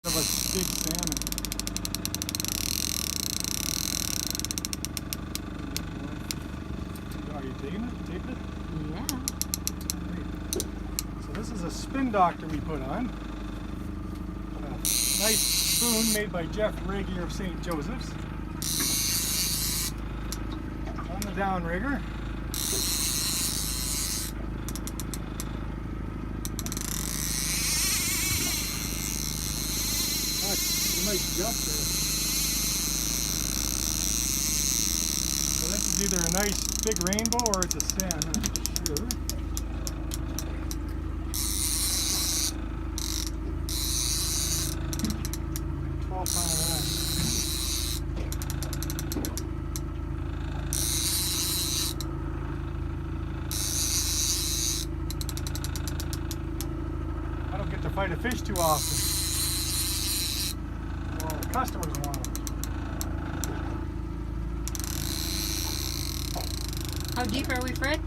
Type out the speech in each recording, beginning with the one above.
of a big salmon. Are you taking it? Taping it? Yeah. Great. So this is a spin doctor we put on. A nice spoon made by Jeff Rigger of St. Joseph's. On the Downrigger. Nice jump there. So this is either a nice big rainbow or it's a sand, I'm not sure. £12 line. I don't get to fight a fish too often. Customers want them. How deep are we, Fred?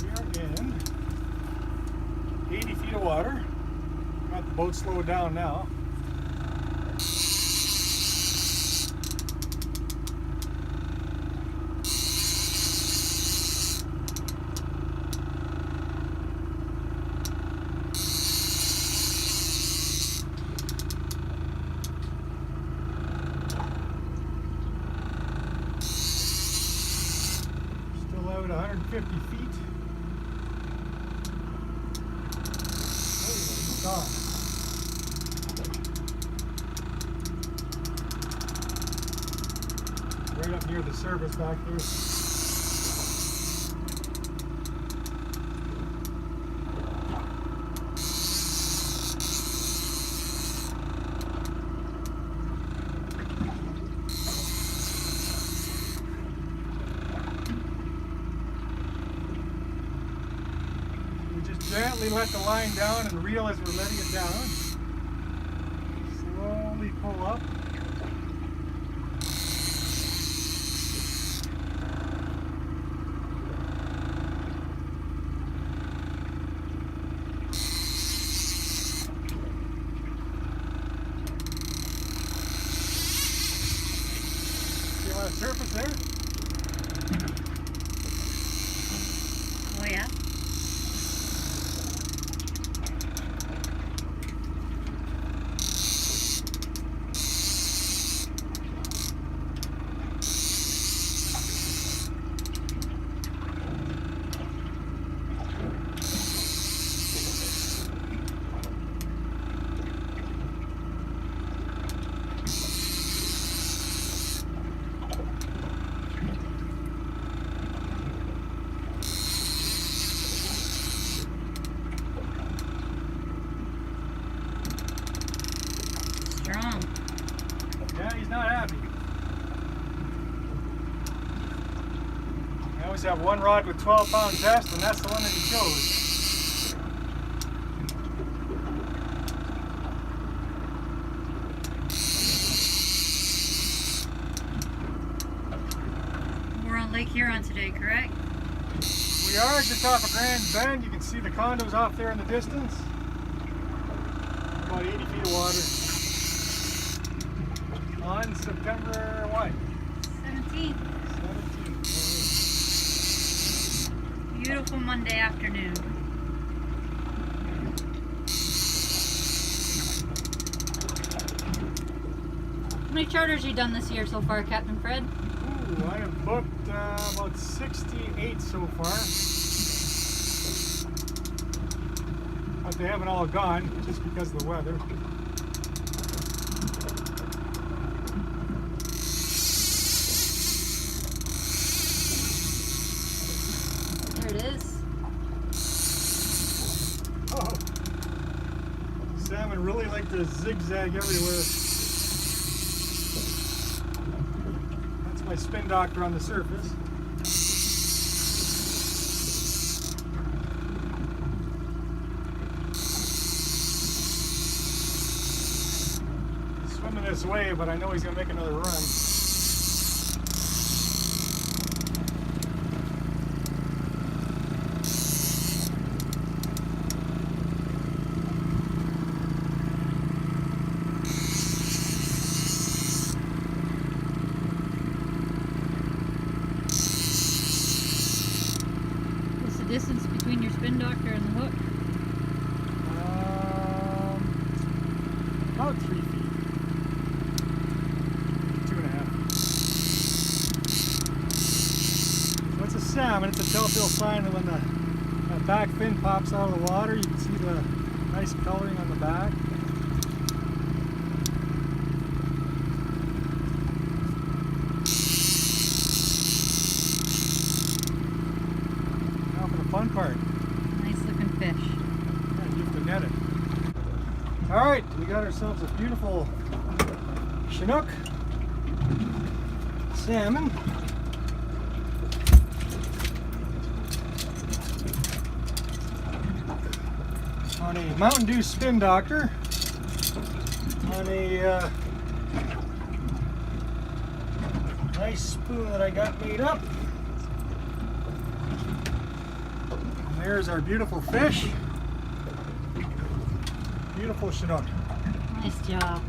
We are in 80 feet of water. Got the boat slowed down now. Out 150 feet. Oh, it's gone. Right up near the surface back there. Gently let the line down and reel as we're letting it down. Slowly pull up. See a lot of surface there? Oh yeah. Strong. Yeah, he's not happy. I always have one rod with 12-pound test, and that's the one that he chose. We're on Lake Huron today, correct? We are just off of Grand Bend. You can see the condos off there in the distance. About 80 feet of water. On September what? 17th. 17th. Beautiful Monday afternoon. How many charters you done this year so far, Captain Fred? Ooh, I have booked about 68 so far. But they haven't all gone just because of the weather. There it is. Oh, salmon really like to zigzag everywhere. That's my spin doctor on the surface. He's swimming this way, but I know he's going to make another run. spin doctor and the hook? About 3 feet. 2.5. So it's a salmon. It's a telltale sign that when the back fin pops out of the water, you can see the nice coloring on the back. Now for the fun part. Nice looking fish. Yeah, you have to net it. Alright, we got ourselves a beautiful Chinook salmon. On a Mountain Dew spin doctor. On a nice spoon that I got made up. And there's our beautiful fish. Beautiful Chinook. Nice job.